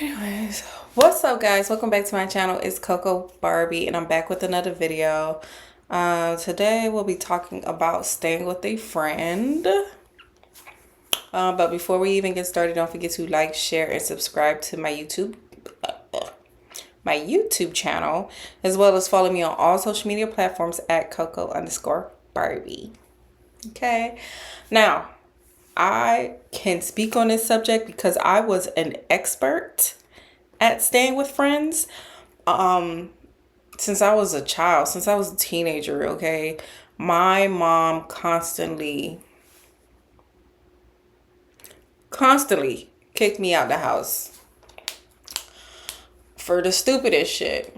Anyways, what's up, guys? Welcome back to my channel. It's Coco Barbie, and I'm back with another video. Today we'll be talking about staying with a friend. But before we even get started, don't forget to like, share, and subscribe to my YouTube channel, as well as follow me on all social media platforms at Coco_Barbie. Okay, now I can speak on this subject because I was an expert at staying with friends since I was a child, since I was a teenager. Okay, my mom constantly kicked me out the house for the stupidest shit,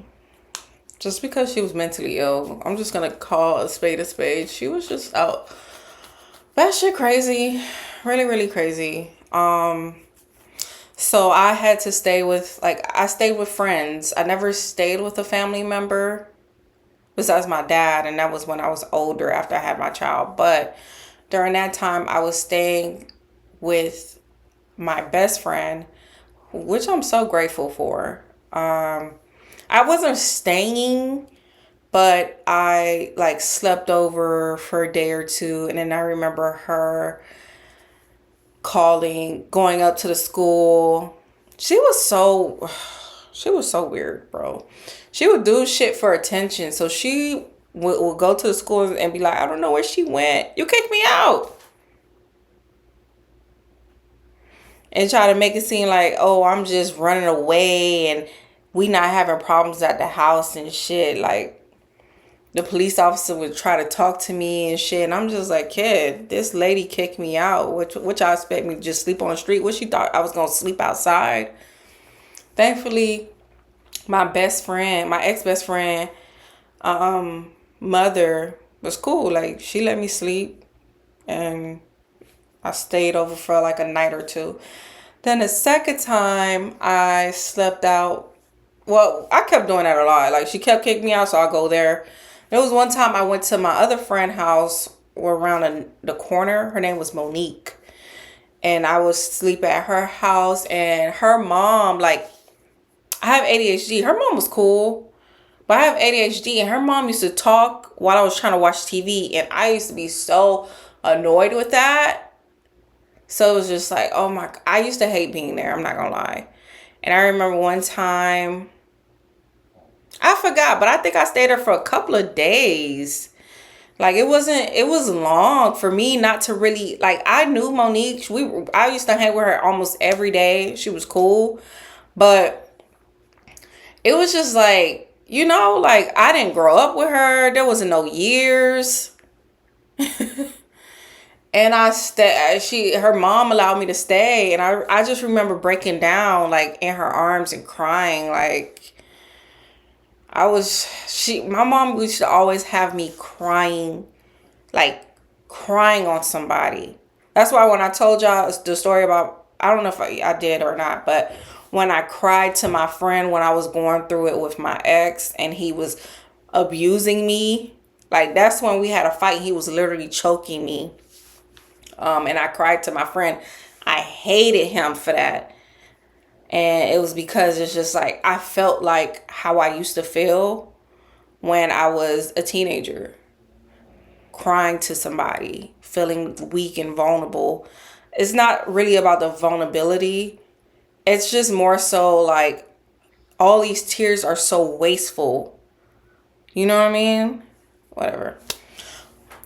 just because she was mentally ill. I'm just gonna call a spade a spade. She was just out that shit crazy, really crazy. So I had to stay with, I stayed with friends. I never stayed with a family member besides my dad, and that was when I was older after I had my child. But during that time, I was staying with my best friend, which I'm so grateful for. I wasn't staying, but I slept over for a day or two, and then I remember her calling, going up to the school. She was so weird, bro. She would do shit for attention. So she would go to the school and be like, I don't know where she went. You kicked me out. And try to make it seem like, oh, I'm just running away and we not having problems at the house and shit. Like, the police officer would try to talk to me and shit. And I'm just like, kid, this lady kicked me out. Which I expect me to just sleep on the street? What, she thought I was going to sleep outside? Thankfully, my best friend, my ex-best friend, mother was cool. Like, she let me sleep, and I stayed over for like a night or two. Then the second time I slept out, well, I kept doing that a lot. Like, she kept kicking me out, so I'll go there. There was one time I went to my other friend's house, or around the corner. Her name was Monique. And I was sleep at her house, and her mom, I have ADHD. Her mom was cool, but I have ADHD, and her mom used to talk while I was trying to watch TV, and I used to be so annoyed with that. So it was just like, oh my, I used to hate being there. I'm not gonna lie. And I remember one time, I forgot, but I think I stayed there for a couple of days. Like, it was long for me not to really, I knew Monique. I used to hang with her almost every day. She was cool. But it was just like, I didn't grow up with her. There wasn't no years. And her mom allowed me to stay. And I just remember breaking down, in her arms and crying. My mom used to always have me crying, crying on somebody. That's why when I told y'all the story about, I don't know if I did or not, but when I cried to my friend when I was going through it with my ex and he was abusing me, that's when we had a fight. He was literally choking me. And I cried to my friend. I hated him for that. And it was because it's just I felt like how I used to feel when I was a teenager. Crying to somebody, feeling weak and vulnerable. It's not really about the vulnerability. It's just more so all these tears are so wasteful. You know what I mean? Whatever.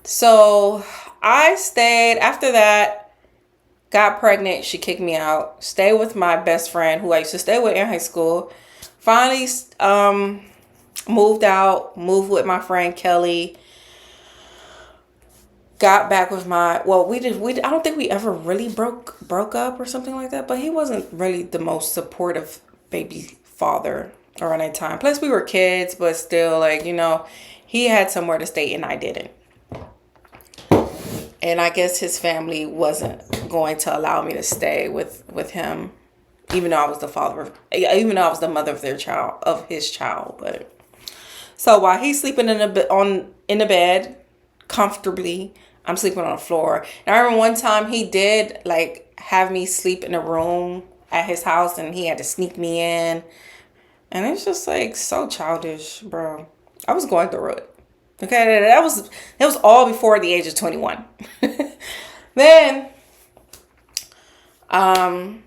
So I stayed after that, got pregnant. She kicked me out. Stayed with my best friend who I used to stay with in high school. Finally, moved with my friend Kelly. Got back with I don't think we ever really broke up or something like that, but he wasn't really the most supportive baby father around that time. Plus we were kids, but still, he had somewhere to stay and I didn't. And I guess his family wasn't going to allow me to stay with him, even though I was the mother of his child. But so while he's sleeping in the bed comfortably, I'm sleeping on the floor. And I remember one time he did have me sleep in a room at his house and he had to sneak me in. And it's just like so childish, bro. I was going through it. Okay, that was all before the age of 21. Then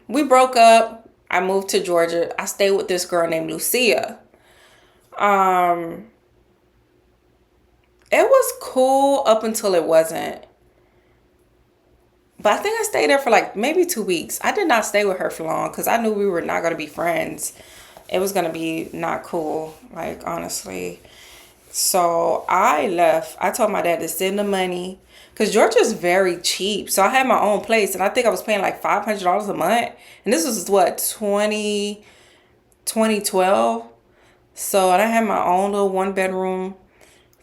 we broke up. I moved to Georgia. I stayed with this girl named Lucia. It was cool up until it wasn't. But I think I stayed there for like maybe 2 weeks. I did not stay with her for long because I knew we were not going to be friends. It was going to be not cool, like, honestly. So I left. I told my dad to send the money because Georgia's very cheap. So I had my own place and I think I was paying like $500 a month. And this was what, 2012. So I had my own little 1 bedroom,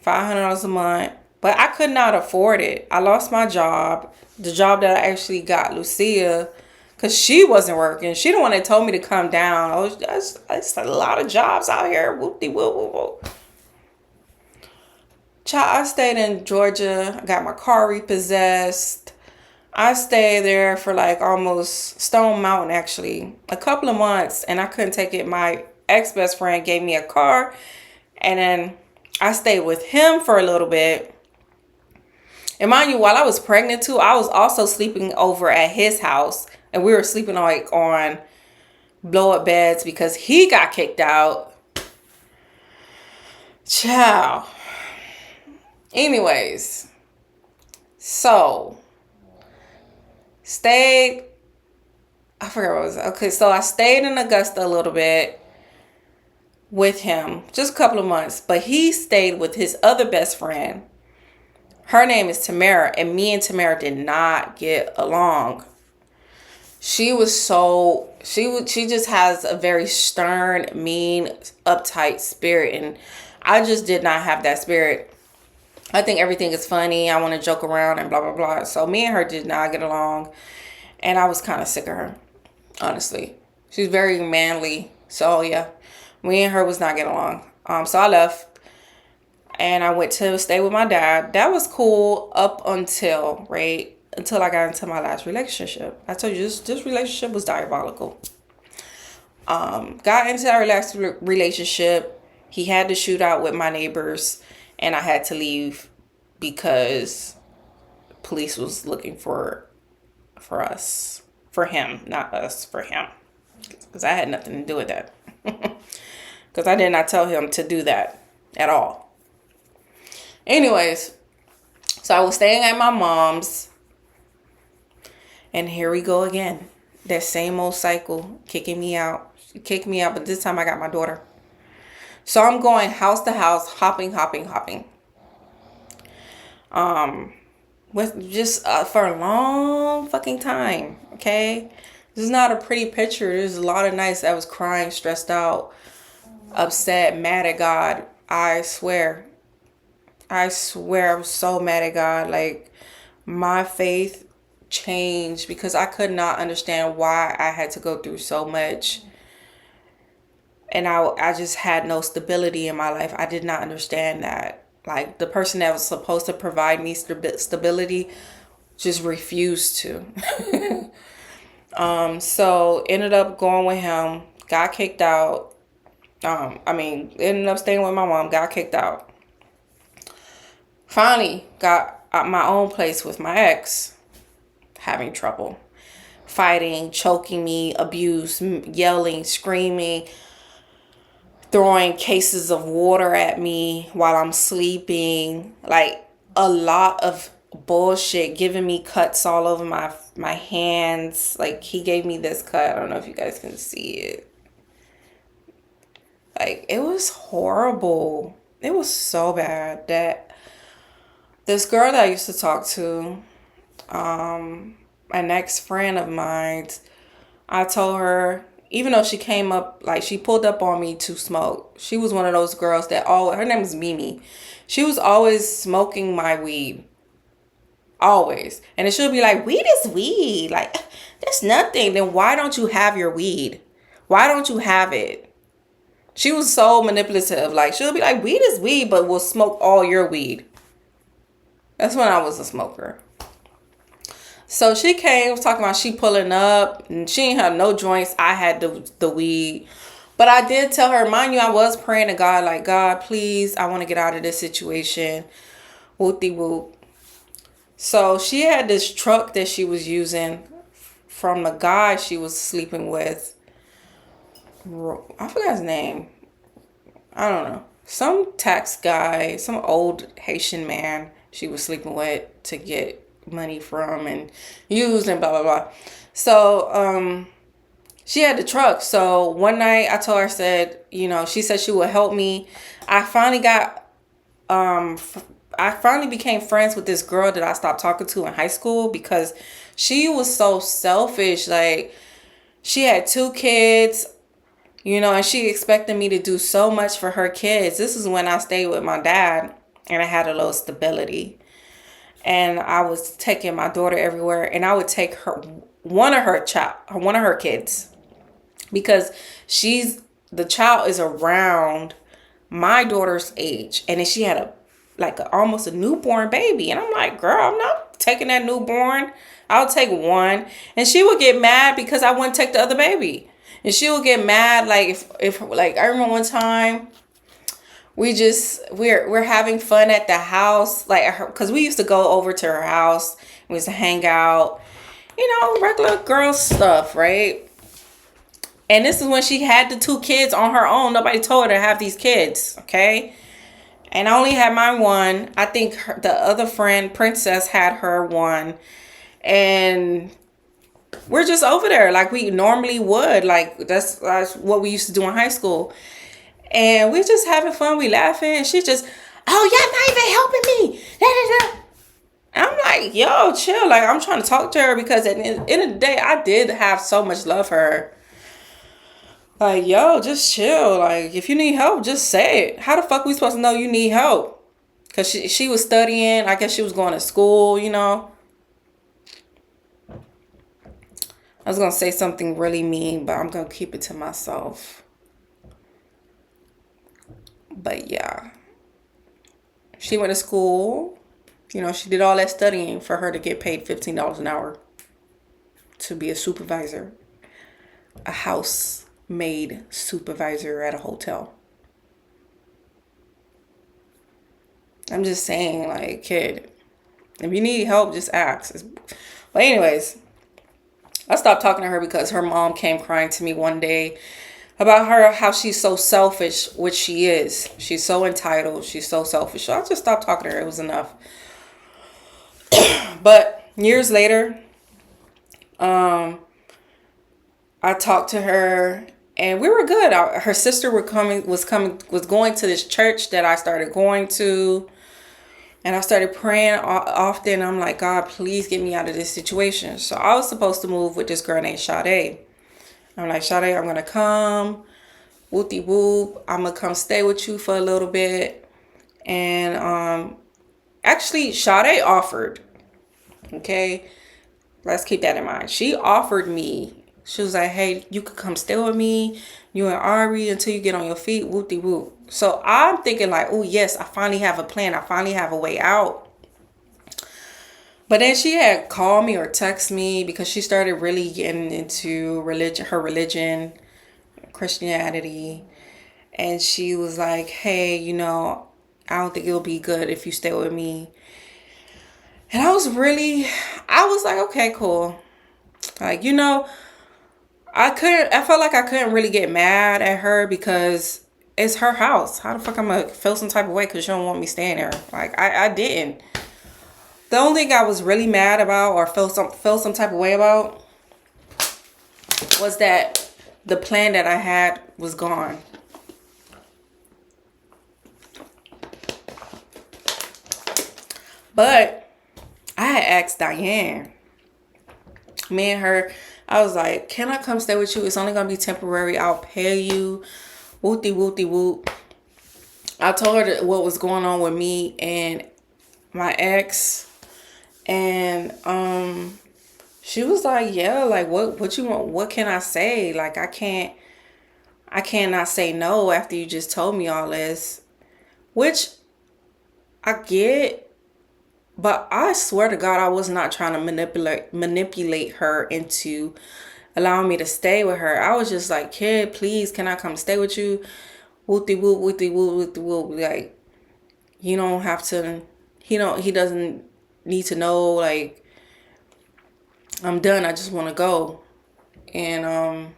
$500 a month. But I could not afford it. I lost my job. The job that I actually got, Lucia, because she wasn't working. She the one that told me to come down. That's a lot of jobs out here. Whoop-de-whoop-whoop-whoop. Child, I stayed in Georgia. I got my car repossessed. I stayed there for like almost Stone Mountain, actually, a couple of months, and I couldn't take it. My ex-best friend gave me a car, and then I stayed with him for a little bit. And mind you, while I was pregnant too, I was also sleeping over at his house, and we were sleeping like on blow-up beds because he got kicked out. Ciao. Anyways, so stayed. I forgot what it was. Okay, so I stayed in Augusta a little bit with him, just a couple of months, but he stayed with his other best friend. Her name is Tamara, and me and Tamara did not get along. She just has a very stern, mean, uptight spirit, and I just did not have that spirit. I think everything is funny. I want to joke around and blah, blah, blah. So me and her did not get along, and I was kind of sick of her, honestly. She's very manly, so yeah, me and her was not getting along. So I left. And I went to stay with my dad. That was cool up until I got into my last relationship. I told you this relationship was diabolical. Got into that relationship. He had to shoot out with my neighbors, and I had to leave because police was looking for us, for him, not us, for him, because I had nothing to do with that. Because I did not tell him to do that at all. Anyways, so I was staying at my mom's, and here we go again. That same old cycle, kicking me out. She kicked me out, but this time I got my daughter. So I'm going house to house, hopping. With just for a long fucking time, okay? This is not a pretty picture. There's a lot of nights I was crying, stressed out, upset, mad at God. I swear I was so mad at God. Like, my faith changed because I could not understand why I had to go through so much. And I just had no stability in my life. I did not understand that. Like, the person that was supposed to provide me stability just refused to. So ended up going with him, got kicked out. Ended up staying with my mom, got kicked out. Finally got my own place with my ex, having trouble. Fighting, choking me, abuse, yelling, screaming, throwing cases of water at me while I'm sleeping. Like, a lot of bullshit, giving me cuts all over my hands. Like, he gave me this cut. I don't know if you guys can see it. Like, it was horrible. It was so bad that this girl that I used to talk to, an ex-friend of mine, I told her, even though she came up, like, she pulled up on me to smoke. She was one of those girls that her name was Mimi. She was always smoking my weed. Always. And it should be like, weed is weed. Like, that's nothing. Then why don't you have your weed? Why don't you have it? She was so manipulative. Like, she'll be like, weed is weed, but we'll smoke all your weed. That's when I was a smoker. So she came, was talking about she pulling up, and she ain't have no joints. I had the weed. But I did tell her, mind you, I was praying to God, like, God, please, I want to get out of this situation. Whoopty whoop. So she had this truck that she was using from the guy she was sleeping with. I forgot his name. I don't know. Some tax guy, some old Haitian man she was sleeping with to get money from and used and blah blah blah. So she had the truck. So one night I told her, I said, she said she would help me. I finally got I finally became friends with this girl that I stopped talking to in high school because she was so selfish. Like, she had 2 kids, and she expected me to do so much for her kids. This is when I stayed with my dad and I had a little stability. And I was taking my daughter everywhere, and I would take one of her kids, because the child is around my daughter's age, and then she had almost a newborn baby, and I'm like, girl, I'm not taking that newborn. I'll take one. And she would get mad because I wouldn't take the other baby, and she would get mad like if like I remember one time we're having fun at the house, like, because we used to go over to her house. We used to hang out, regular girl stuff, right? And this is when she had the 2 kids on her own. Nobody told her to have these kids, okay? And I only had my one. I think the other friend, Princess, had her one. And we're just over there like we normally would. Like, that's what we used to do in high school. And we just having fun. We laughing. And she just, oh, y'all not even helping me. Da, da, da. I'm like, yo, chill. Like, I'm trying to talk to her because at the end of the day, I did have so much love for her. Like, yo, just chill. Like, if you need help, just say it. How the fuck we supposed to know you need help? Because she was studying. I guess she was going to school, I was going to say something really mean, but I'm going to keep it to myself. But yeah. She went to school. She did all that studying for her to get paid $15 an hour to be a supervisor. A housemaid supervisor at a hotel. I'm just saying, like, kid, if you need help, just ask. But anyways, I stopped talking to her because her mom came crying to me one day about how she's so selfish, which she is. She's so entitled. She's so selfish. So I just stopped talking to her. It was enough. But years later, I talked to her and we were good. Her sister was going to this church that I started going to. And I started praying often. I'm like, God, please get me out of this situation. So I was supposed to move with this girl named Sade. I'm like, Sade, I'm going to come. Whoopty whoop. I'm going to come stay with you for a little bit. And actually, Sade offered. Okay? Let's keep that in mind. She offered me. She was like, hey, you could come stay with me, you and Ari, until you get on your feet. Whoopty whoop. So I'm thinking like, oh, yes, I finally have a plan. I finally have a way out. But then she had called me or text me because she started really getting into her religion, Christianity. And she was like, hey, I don't think it'll be good if you stay with me. And I was like, okay, cool. Like, I felt like I couldn't really get mad at her because it's her house. How the fuck I'm gonna feel some type of way because she don't want me staying there? Like, I didn't. The only thing I was really mad about or felt some type of way about was that the plan that I had was gone. But I had asked Diane. Me and her, I was like, can I come stay with you? It's only gonna be temporary. I'll pay you. Whoopty whoopty whoop. I told her what was going on with me and my ex. And she was like, yeah, like what you want? What can I say? Like, I cannot say no after you just told me all this. Which I get. But I swear to God, I was not trying to manipulate her into allowing me to stay with her. I was just like, kid, please, can I come stay with you? Wooty woo, wooty woo, wooty woo. Like, you don't have to. He doesn't need to know. Like, I'm done. I just want to go. And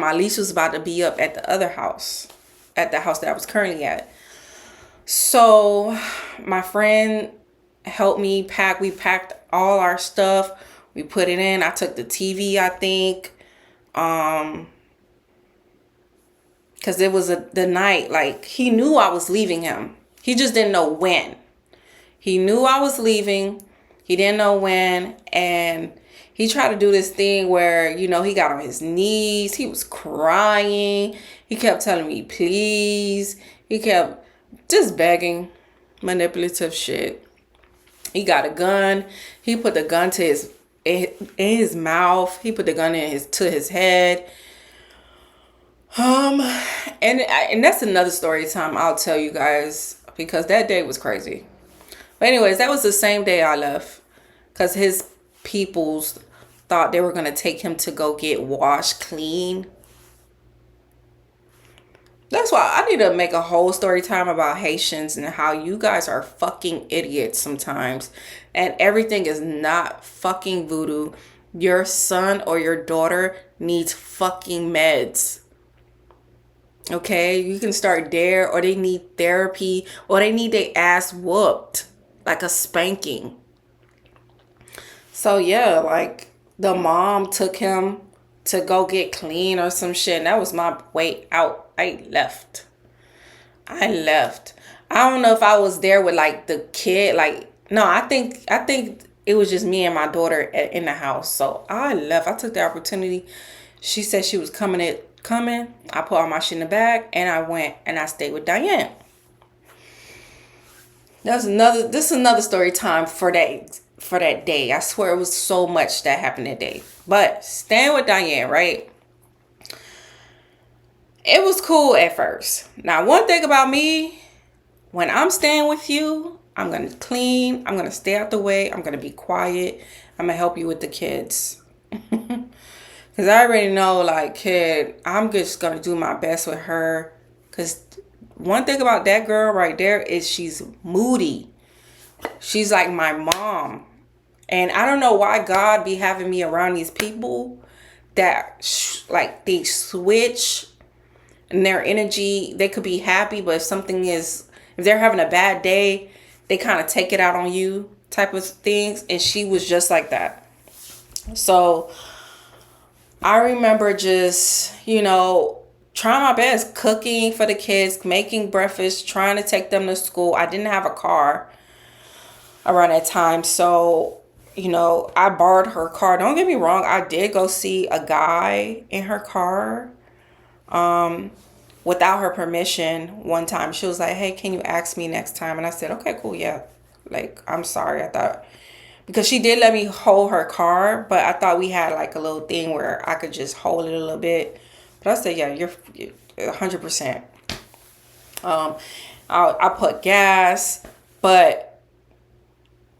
my lease was about to be up at the other house, at the house that I was currently at. So my friend helped me pack. We packed all our stuff. We put it in. I took the TV, I think. Because it was the night. Like, he knew I was leaving him. He just didn't know when. He knew I was leaving. He didn't know when. And he tried to do this thing where, he got on his knees. He was crying. He kept telling me, please. He kept just begging. Manipulative shit. He got a gun. He put the gun in his mouth. He put the gun to his head. And that's another story time I'll tell you guys, because that day was crazy. But anyways, that was the same day I left, because his peoples thought they were going to take him to go get washed clean. That's why I need to make a whole story time about Haitians and how you guys are fucking idiots sometimes. And everything is not fucking voodoo. Your son or your daughter needs fucking meds. Okay? You can start there, or they need therapy, or they need their ass whooped. Like a spanking. So yeah, like the mom took him to go get clean or some shit. And that was my way out. I left. I don't know if I was there with like the kid. Like, no, I think it was just me and my daughter in the house. So I left. I took the opportunity. She said she was coming. I put all my shit in the bag and I went and I stayed with Diane. This is another story time for that day. I swear it was so much that happened that day. But staying with Diane, right? It was cool at first. Now, one thing about me, when I'm staying with you, I'm going to clean. I'm going to stay out the way. I'm going to be quiet. I'm going to help you with the kids. Because I already know, like, kid, I'm just going to do my best with her. Because one thing about that girl right there is she's moody. She's like my mom. And I don't know why God be having me around these people that like they switch in their energy. They could be happy, but if they're having a bad day, they kind of take it out on you type of things. And she was just like that. So I remember just, trying my best, cooking for the kids, making breakfast, trying to take them to school. I didn't have a car around that time. So, I borrowed her car. Don't get me wrong. I did go see a guy in her car without her permission one time. She was like, hey, can you ask me next time? And I said, okay, cool. Yeah. Like, I'm sorry. I thought, because she did let me hold her car, but I thought we had like a little thing where I could just hold it a little bit. But I said, yeah, you're 100%. I put gas, but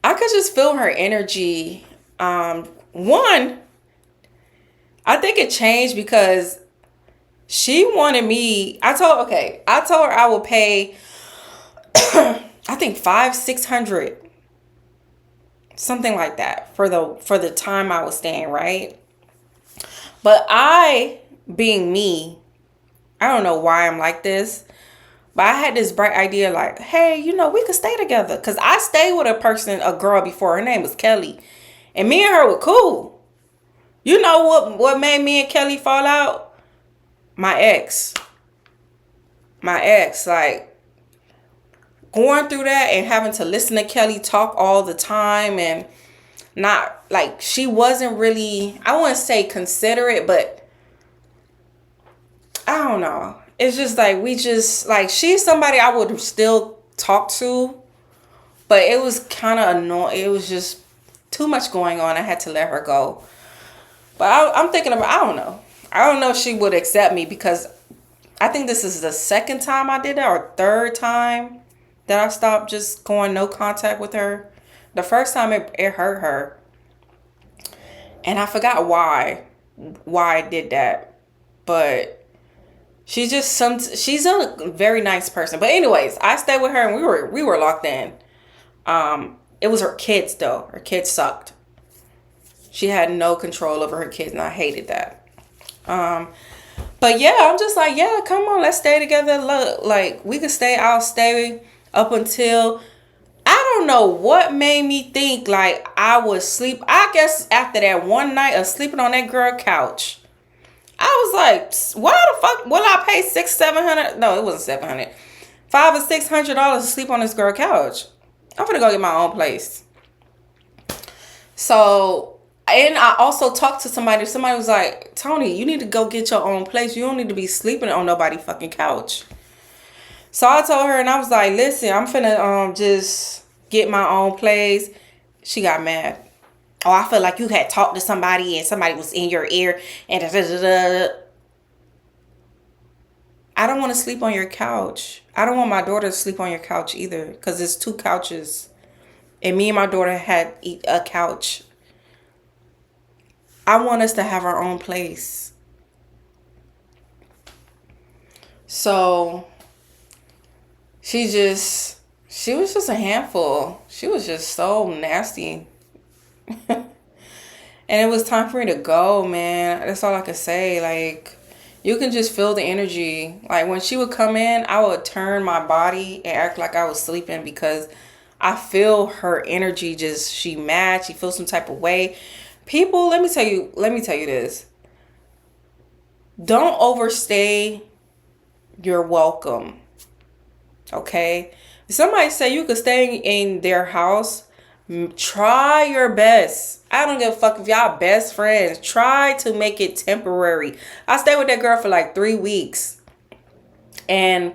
I could just feel her energy. One, I think it changed because she wanted me. I told her I would pay, I think $500-600, something like that for the time I was staying, right? But being me, I don't know why I'm like this, but I had this bright idea like, hey, we could stay together. Because I stayed with a girl before. Her name was Kelly. And me and her were cool. You know what made me and Kelly fall out? My ex. Like, going through that and having to listen to Kelly talk all the time. And not, like, she wasn't really, I wouldn't say considerate, but I don't know. It's just like, she's somebody I would still talk to, but it was kind of annoying. It was just too much going on. I had to let her go. But I'm thinking about, I don't know. I don't know if she would accept me, because I think this is the second time I did that, or third time. that I stopped just going no contact with her. The first time it hurt her. And I forgot why I did that. But she's a very nice person. But anyways, I stayed with her and we were locked in. It was her kids though. Her kids sucked. She had no control over her kids and I hated that. But yeah, I'm just like, yeah, come on, let's stay together. Look, like we could stay, I'll stay up until I don't know what made me think like I would sleep. I guess after that one night of sleeping on that girl couch, I was like, why the fuck will I pay $600-700? No, it wasn't 700, $500 or $600 to sleep on this girl couch. I'm gonna go get my own place. So, and I also talked to somebody. Somebody was like, Tony, you need to go get your own place. You don't need to be sleeping on nobody's fucking couch. So I told her and I was like, listen, I'm finna just get my own place. She got mad. Oh, I feel like you had talked to somebody and somebody was in your ear and da, da, da, da. I don't want to sleep on your couch. I don't want my daughter to sleep on your couch either because it's 2 couches. And me and my daughter had a couch. I want us to have our own place. So she was just a handful. She was just so nasty. And it was time for me to go, man. That's all I could say. Like, you can just feel the energy. Like, when she would come in, I would turn my body and act like I was sleeping because I feel her energy just, she mad. She feels some type of way. People, let me tell you this. Don't overstay your welcome. Okay? If somebody say you could stay in their house, try your best. I don't give a fuck if y'all best friends. Try to make it temporary. I stayed with that girl for like 3 weeks. And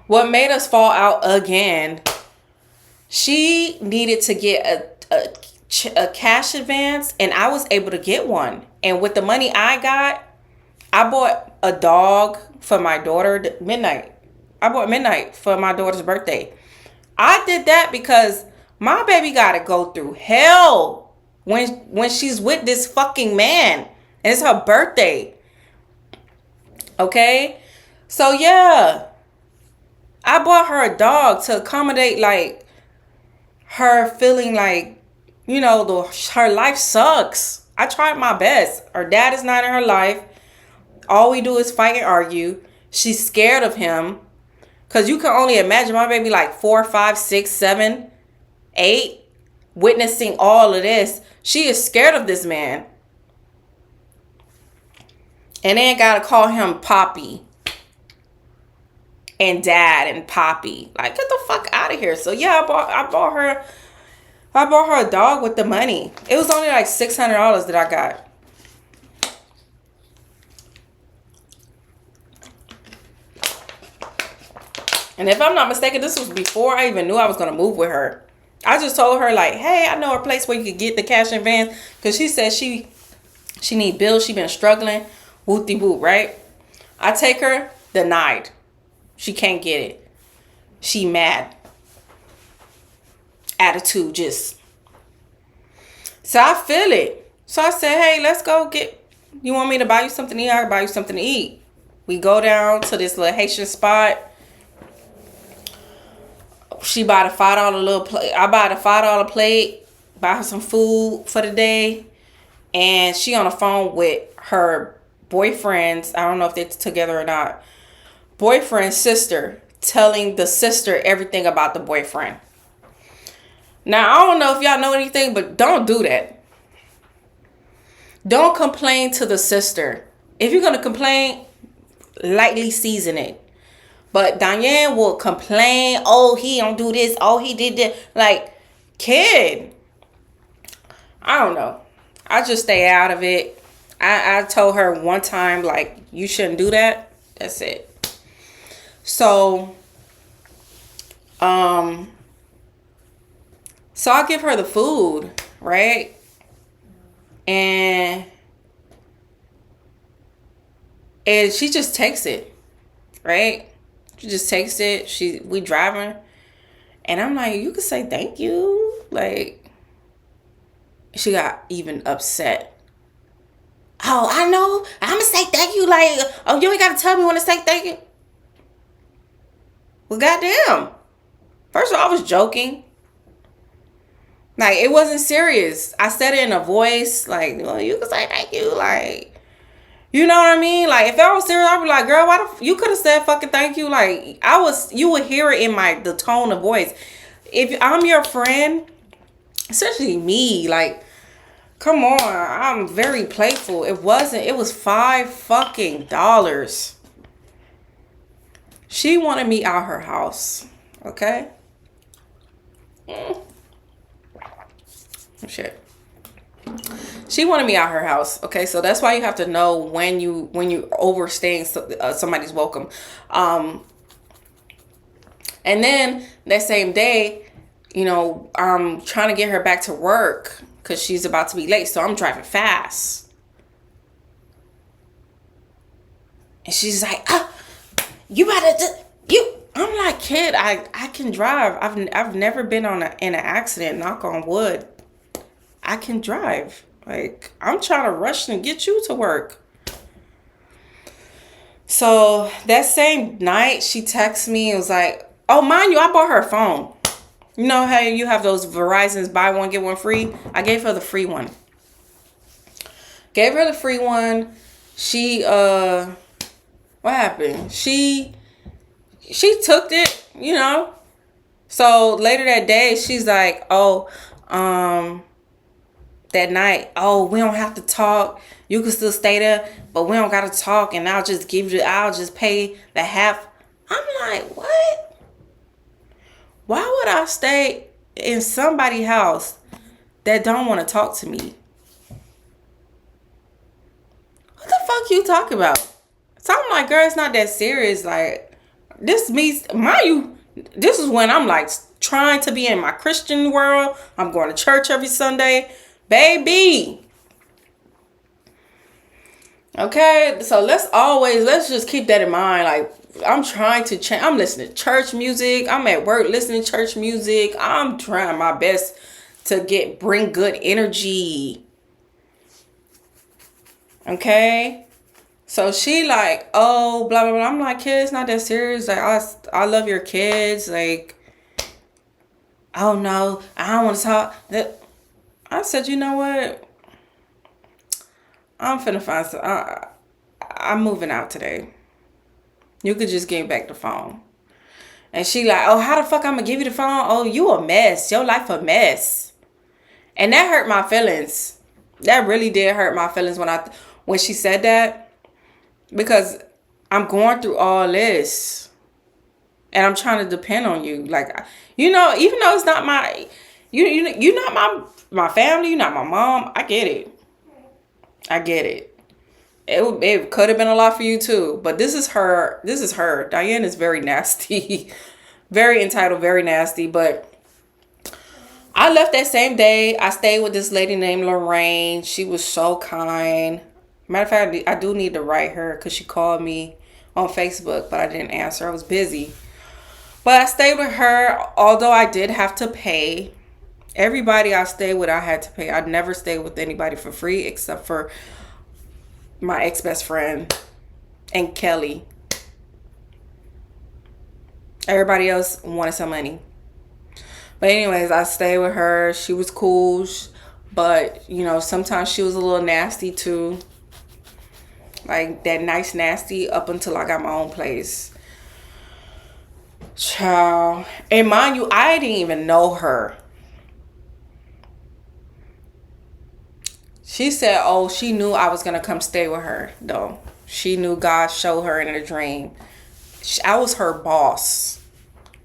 what made us fall out again, she needed to get a cash advance and I was able to get one. And with the money I got, I bought a dog for my daughter, Midnight. I bought Midnight for my daughter's birthday. I did that because my baby got to go through hell when she's with this fucking man. And it's her birthday. Okay? So yeah. I bought her a dog to accommodate like her feeling like, you know, her life sucks. I tried my best. Her dad is not in her life. All we do is fight and argue. She's scared of him. Because you can only imagine my baby like 4, 5, 6, 7, 8, witnessing all of this. She is scared of this man. And then got to call him Poppy. And Dad and Poppy. Like, get the fuck out of here. So yeah, I bought her a dog with the money. It was only like $600 that I got. And if I'm not mistaken, this was before I even knew I was going to move with her. I just told her like, hey, I know a place where you could get the cash advance. Because she said she need bills. She been struggling. Whoop-de-whoop, right? I take her, denied. She can't get it. She mad. Attitude just. So I feel it. So I said, hey, let's go get, you want me to buy you something to eat? I can buy you something to eat. We go down to this little Haitian spot. She bought a $5 little plate. I bought a $5 plate. Buy her some food for the day. And she on the phone with her boyfriend's, I don't know if they're together or not, boyfriend's sister, telling the sister everything about the boyfriend. Now, I don't know if y'all know anything, but don't do that. Don't complain to the sister. If you're going to complain, lightly season it. But Diane will complain, oh, he don't do this, oh, he did that. Like, kid, I don't know. I just stay out of it. I told her one time, like, you shouldn't do that. That's it. So I give her the food, right? And she just takes it, right? She just takes it. We driving, And I'm like, you could say thank you. Like, she got even upset. Oh, I know. I'm going to say thank you. Like, oh, you ain't got to tell me when to say thank you. Well, goddamn. First of all, I was joking. Like, it wasn't serious. I said it in a voice. Like, well, you could say thank you. Like, you know what I mean? Like, if I was serious, I'd be like, girl, why you could have said fucking thank you. Like, you would hear it in the tone of voice. If I'm your friend, especially me, like, come on, I'm very playful. It was $5 fucking dollars. She wanted me out her house. Okay? Shit. She wanted me out her house. Okay, so that's why you have to know when you overstaying somebody's welcome. And then that same day, you know, I'm trying to get her back to work because she's about to be late. So I'm driving fast. And she's like, you better you. I'm like, kid, I can drive. I've never been in an accident, knock on wood. I can drive. Like, I'm trying to rush and get you to work. So that same night, she texted me. It was like, oh, mind you, I bought her a phone. You know how you have those Verizon's buy one, get one free? I gave her the free one. Gave her the free one. She, what happened? She took it, you know. So later that day, she's like, oh, that night, oh, we don't have to talk. You can still stay there, but we don't got to talk. And I'll just pay the half. I'm like, what? Why would I stay in somebody's house that don't want to talk to me? What the fuck you talking about? So I'm like, girl, it's not that serious. Like, this means, mind you, this is when I'm like trying to be in my Christian world. I'm going to church every Sunday. Baby. Okay, so let's just keep that in mind. Like, I'm trying to change. I'm listening to church music. I'm at work listening to church music. I'm trying my best to bring good energy. Okay. So she like, oh, blah, blah, blah. I'm like, kids, not that serious. Like, I love your kids. Like, oh no, I don't want to talk. I said, you know what? I'm finna find some. I'm moving out today. You could just give me back the phone. And she like, oh, how the fuck I'm gonna give you the phone? Oh, you a mess. Your life a mess. And that hurt my feelings. That really did hurt my feelings when she said that. Because I'm going through all this. And I'm trying to depend on you. Like, you know, even though it's not my... You're not my family. You're not my mom. I get it. It could have been a lot for you too. But this is her. Diane is very nasty. Very entitled, very nasty. But I left that same day. I stayed with this lady named Lorraine. She was so kind. Matter of fact, I do need to write her because she called me on Facebook, but I didn't answer. I was busy. But I stayed with her, although I did have to pay. Everybody I stayed with, I had to pay. I'd never stayed with anybody for free except for my ex-best friend and Kelly. Everybody else wanted some money. But anyways, I stayed with her. She was cool. But, you know, sometimes she was a little nasty too. Like that nice nasty up until I got my own place. Child. And mind you, I didn't even know her. She said, oh, she knew I was going to come stay with her, though. She knew God showed her in a dream. I was her boss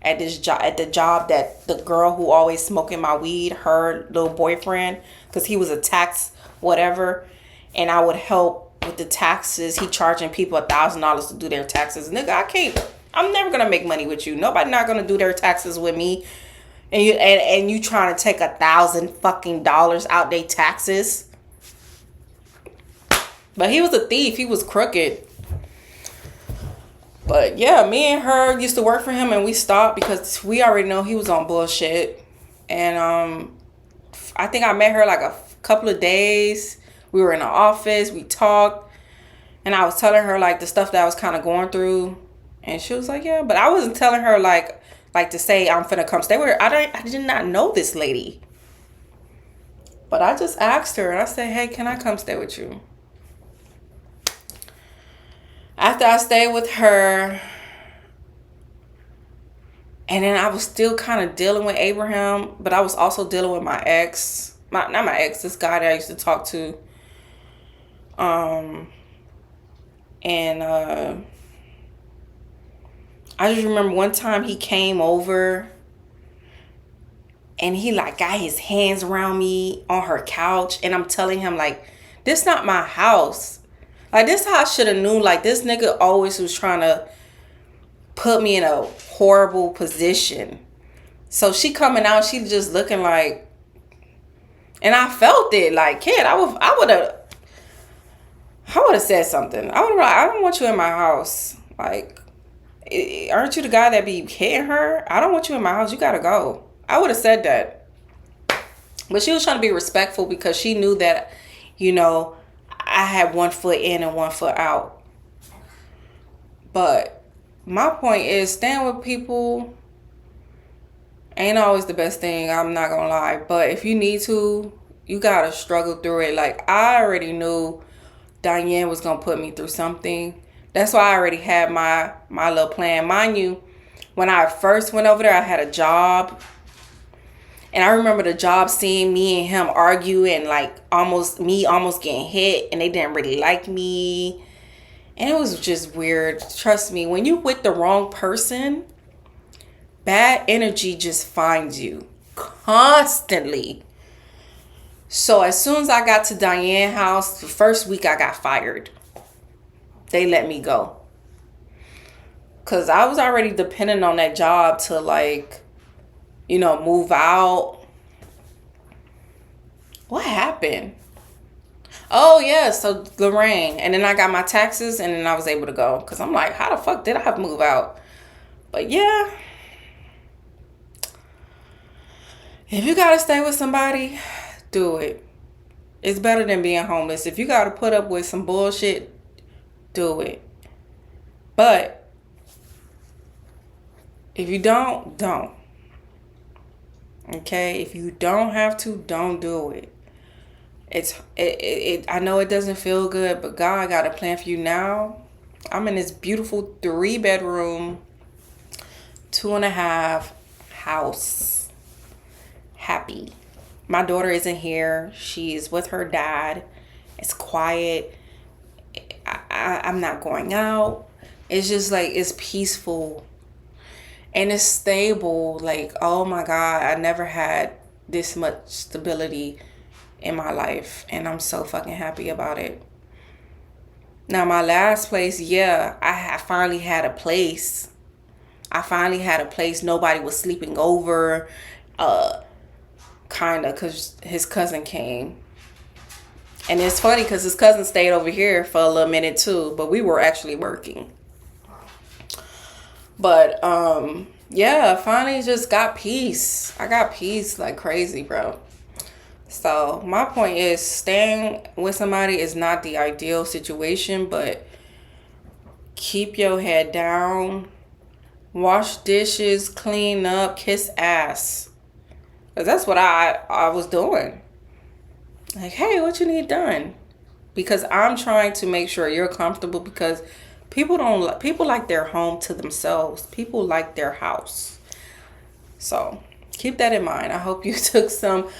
at the job that the girl who always smoking my weed, her little boyfriend, because he was a tax whatever, and I would help with the taxes. He charging people $1,000 to do their taxes. Nigga, I'm never going to make money with you. Nobody not going to do their taxes with me. And you trying to take $1,000 fucking dollars out their taxes. But he was a thief. He was crooked. But yeah, me and her used to work for him, and we stopped because we already know he was on bullshit. And I think I met her like a couple of days. We were in the office, we talked, and I was telling her like the stuff that I was kind of going through, and she was like, "Yeah," but I wasn't telling her like to say I'm finna come stay with her. I did not know this lady, but I just asked her, and I said, "Hey, can I come stay with you?" After I stayed with her, and then I was still kind of dealing with Abraham, but I was also dealing with my ex. Not my ex, this guy that I used to talk to. And I just remember one time he came over and he like got his hands around me on her couch, and I'm telling him like, this not my house. Like, this how I should have knew. Like, this nigga always was trying to put me in a horrible position. So she coming out, she just looking like, and I felt it. Like, kid, I would have said something. I would have like, I don't want you in my house. Like, aren't you the guy that be hitting her? I don't want you in my house. You gotta go. I would have said that. But she was trying to be respectful because she knew that, you know, I had one foot in and one foot out. But my point is, staying with people ain't always the best thing. I'm not gonna lie. But if you need to, you gotta struggle through it. Like, I already knew Diane was gonna put me through something. That's why I already had my little plan. Mind you, when I first went over there, I had a job. And I remember the job seeing me and him argue and like almost getting hit, and they didn't really like me. And it was just weird. Trust me, when you with the wrong person, bad energy just finds you constantly. So as soon as I got to Diane's house, the first week I got fired. They let me go. Because I was already dependent on that job to like, you know, move out. What happened? Oh, yeah, so Lorraine. And then I got my taxes, and then I was able to go. Because I'm like, how the fuck did I move out? But yeah. If you got to stay with somebody, do it. It's better than being homeless. If you got to put up with some bullshit, do it. But if you don't. Okay? If you don't have to, don't do it. I know it doesn't feel good, but God got a plan for you now. I'm in this beautiful 3-bedroom, 2.5 house. Happy. My daughter isn't here. She's with her dad. It's quiet. I'm not going out. It's just like, it's peaceful. And it's stable. Like, oh my God, I never had this much stability in my life, and I'm so fucking happy about it. Now, my last place, yeah, I finally had a place. Nobody was sleeping over, kind of, because his cousin came. And it's funny because his cousin stayed over here for a little minute too, but we were actually working. But yeah, finally just got peace. I got peace like crazy, bro. So my point is, staying with somebody is not the ideal situation, but keep your head down, wash dishes, clean up, kiss ass. Because that's what I was doing. Like, hey, what you need done? Because I'm trying to make sure you're comfortable, because people like their home to themselves. People like their house. So keep that in mind. I hope you took some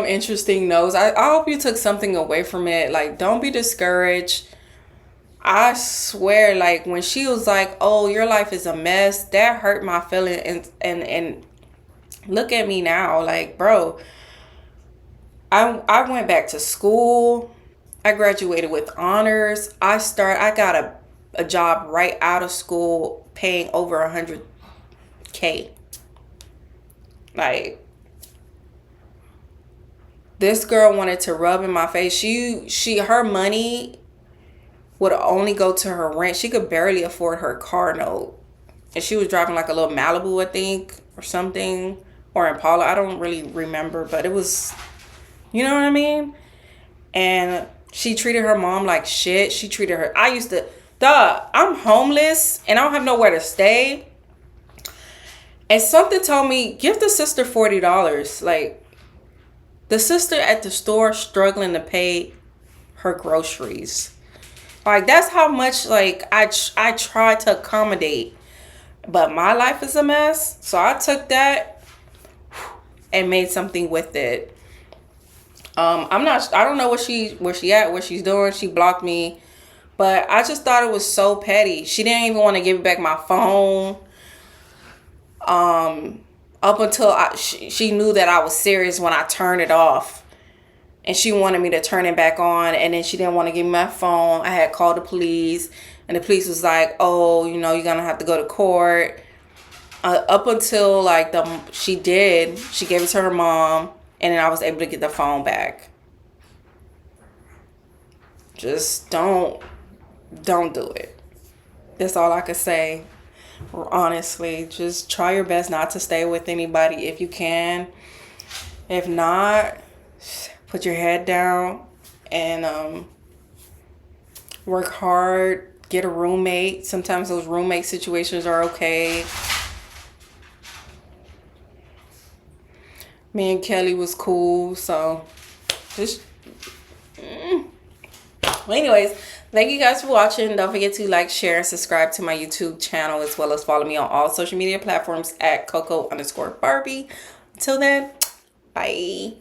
interesting notes. I hope you took something away from it. Like, don't be discouraged. I swear, like, when she was like, oh, your life is a mess, that hurt my feeling. And look at me now. Like, bro, I went back to school. I graduated with honors. I got a job right out of school paying over $100K. Like, this girl wanted to rub in my face. Her money would only go to her rent. She could barely afford her car note. And she was driving like a little Malibu, I think, or something. Or Impala. I don't really remember. But it was, you know what I mean? And she treated her mom like shit. She treated her... I'm homeless and I don't have nowhere to stay. And something told me, give the sister $40. Like, the sister at the store struggling to pay her groceries. Like, that's how much, like, I try to accommodate. But my life is a mess. So I took that and made something with it. I don't know where she at, what she's doing. She blocked me. But I just thought it was so petty. She didn't even want to give me back my phone. Up until she knew that I was serious when I turned it off. And she wanted me to turn it back on. And then she didn't want to give me my phone. I had called the police. And the police was like, oh, you know, you're going to have to go to court. Up until, like, she gave it to her mom. And then I was able to get the phone back. Just don't do it. That's all I could say. Honestly, just try your best not to stay with anybody if you can. If not, put your head down and work hard. Get a roommate. Sometimes those roommate situations are okay. Me and Kelly was cool, so just... Well, anyways, thank you guys for watching. Don't forget to like, share, and subscribe to my YouTube channel, as well as follow me on all social media platforms at Coco_Barbie. Until then, bye.